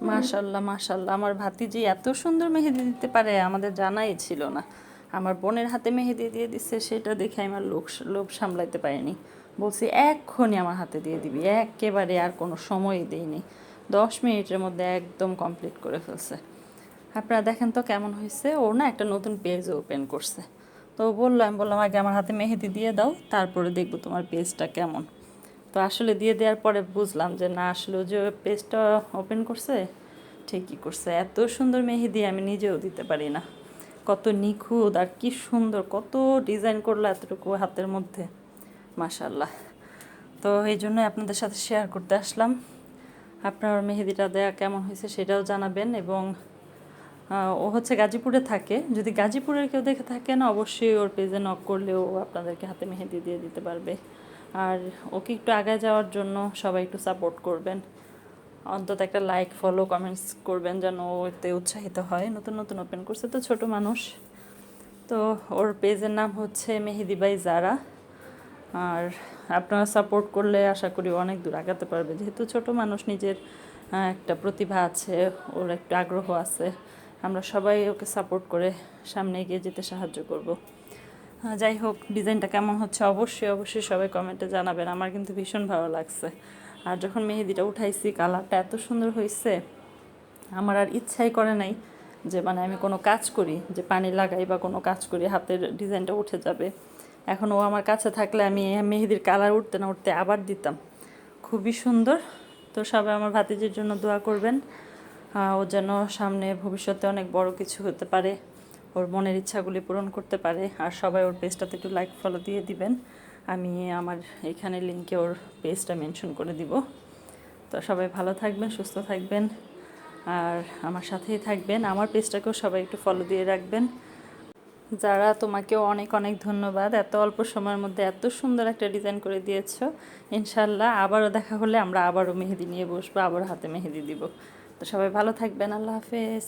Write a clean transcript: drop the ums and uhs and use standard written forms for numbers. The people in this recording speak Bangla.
মাশাল্লাহ মাশাল্লাহ, আমার ভাতিজি এত সুন্দর মেহেদি দিতে পারে আমাদের জানাই ছিল না। আমার বোনের হাতে মেহেদি দিয়ে দিচ্ছে, সেটা দেখে আমার লোভ সামলাইতে পারিনি। বলছি এক্ষুনি আমার হাতে দিয়ে দিবি, একেবারে আর কোনো সময়ই দেইনি। 10 মিনিটের মধ্যে একদম কমপ্লিট করে ফেলছে। আপনারা দেখেন তো কেমন হয়েছে। ও না একটা নতুন পেজ ওপেন করছে। তো বললো, আমি বললাম আগে আমার হাতে মেহেদি দিয়ে দাও, তারপরে দেখবো তোমার পেজটা কেমন। তো আসলে দিয়ে দেওয়ার পরে বুঝলাম যে না, আসলে ও যে পেজটা ওপেন করছে ঠিকই করছে। এত সুন্দর মেহেদি আমি নিজেও দিতে পারি না। কত নিখুঁত আর কি সুন্দর, কত ডিজাইন করলো এতটুকু হাতের মধ্যে, মাশাল্লাহ। তো এই জন্যই আপনাদের সাথে শেয়ার করতে আসলাম। আপনার মেহেদিটা দেয়া কেমন হয়েছে সেটাও জানাবেন। এবং ও হচ্ছে গাজীপুরে থাকে, যদি গাজীপুরের কেউ দেখে থাকেন অবশ্যই ওর পেজে নক করলেও আপনাদেরকে হাতে মেহেদি দিয়ে দিতে পারবে। আর ওকে একটু আগায় যাওয়ার জন্য সবাই একটু সাপোর্ট করবেন, অন্তত একটা লাইক ফলো কমেন্টস করবেন যেন ও এতে উৎসাহিত হয়। নতুন নতুন ওপেন করছে তো ছোট মানুষ। তো ওর পেজের নাম হচ্ছে মেহেদি বাই জারা। আর আপনারা সাপোর্ট করলে আশা করি অনেক দূর আগাতে পারবে, যেহেতু ছোট মানুষ, নিজের একটা প্রতিভা আছে, ওর একটু আগ্রহ আছে। আমরা সবাই ওকে সাপোর্ট করে সামনে এগিয়ে যেতে সাহায্য করব। যাই হোক, ডিজাইনটা কেমন হচ্ছে অবশ্যই অবশ্যই সবাই কমেন্টে জানাবেন। আমার কিন্তু ভীষণ ভালো লাগছে। আর যখন মেহেদিটা উঠাইছি কালারটা এত সুন্দর হয়েছে, আমার আর ইচ্ছাই করে নাই যে মানে আমি কোনো কাজ করি, যে পানি লাগাই বা কোনো কাজ করি হাতের ডিজাইনটা উঠে যাবে। এখন ও আমার কাছে থাকলে আমি মেহেদির কালার উঠতে না উঠতে আবার দিতাম। খুবই সুন্দর। তো সবাই আমার ভাতিজির জন্য দোয়া করবেন, ও যেন সামনে ভবিষ্যতে অনেক বড় কিছু হতে পারে, ওর মনের ইচ্ছাগুলি পূরণ করতে পারে। আর সবাই ওর পেজটাতে একটু লাইক ফলো দিয়ে দিবেন। আমি আমার এখানে লিঙ্কে ওর পেজটা মেনশন করে দিব। তো সবাই ভালো থাকবেন, সুস্থ থাকবেন, আর আমার সাথেই থাকবেন। আমার পেজটাকেও সবাই একটু ফলো দিয়ে রাখবেন। যারা, তোমাকেও অনেক অনেক ধন্যবাদ, এত অল্প সময়ের মধ্যে এত সুন্দর একটা ডিজাইন করে দিয়েছো। ইনশাল্লাহ আবারও দেখা হলে আমরা আবারও মেহেদি নিয়ে বসবো, আবারও হাতে মেহেদি দিব। তো সবাই ভালো থাকবেন, আল্লাহ হাফেজ।